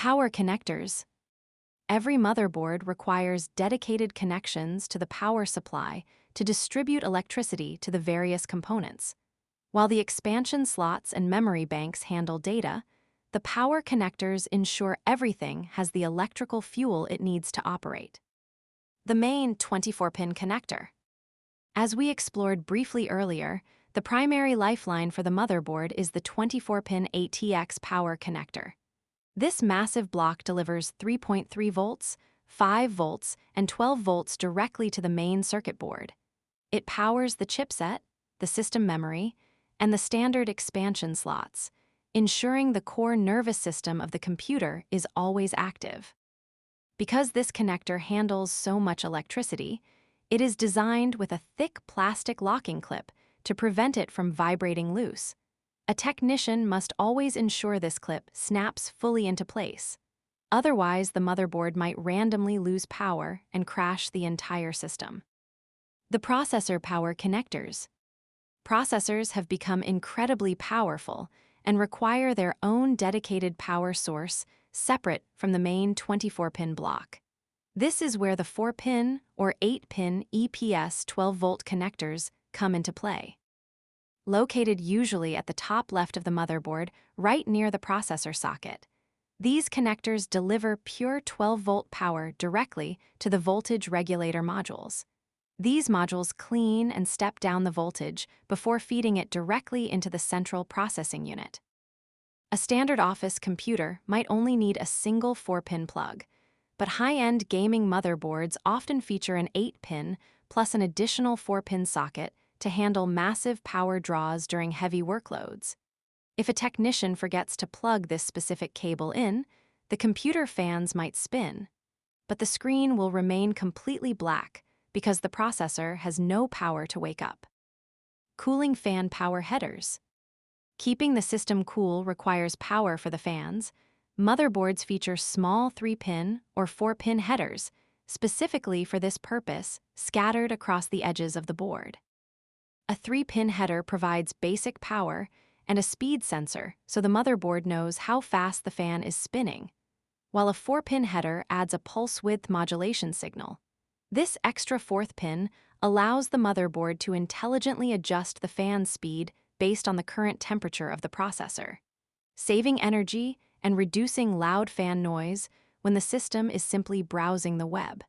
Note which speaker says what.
Speaker 1: Power connectors. Every motherboard requires dedicated connections to the power supply to distribute electricity to the various components. While the expansion slots and memory banks handle data, the power connectors ensure everything has the electrical fuel it needs to operate. The main 24-pin connector. As we explored briefly earlier, the primary lifeline for the motherboard is the 24-pin ATX power connector. This massive block delivers 3.3 volts, 5 volts, and 12 volts directly to the main circuit board. It powers the chipset, the system memory, and the standard expansion slots, ensuring the core nervous system of the computer is always active. Because this connector handles so much electricity, it is designed with a thick plastic locking clip to prevent it from vibrating loose. A technician must always ensure this clip snaps fully into place. Otherwise, the motherboard might randomly lose power and crash the entire system. The processor power connectors. Processors have become incredibly powerful and require their own dedicated power source separate from the main 24-pin block. This is where the 4-pin or 8-pin EPS 12-volt connectors come into play. Located usually at the top left of the motherboard, right near the processor socket, these connectors deliver pure 12-volt power directly to the voltage regulator modules. These modules clean and step down the voltage before feeding it directly into the central processing unit. A standard office computer might only need a single 4-pin plug, but high-end gaming motherboards often feature an 8-pin plus an additional 4-pin socket to handle massive power draws during heavy workloads. If a technician forgets to plug this specific cable in, the computer fans might spin, but the screen will remain completely black because the processor has no power to wake up. Cooling fan power headers. Keeping the system cool requires power for the fans. Motherboards feature small 3-pin or 4-pin headers, specifically for this purpose, scattered across the edges of the board. A 3-pin header provides basic power and a speed sensor so the motherboard knows how fast the fan is spinning, while a 4-pin header adds a pulse width modulation signal. This extra 4th pin allows the motherboard to intelligently adjust the fan speed based on the current temperature of the processor, saving energy and reducing loud fan noise when the system is simply browsing the web.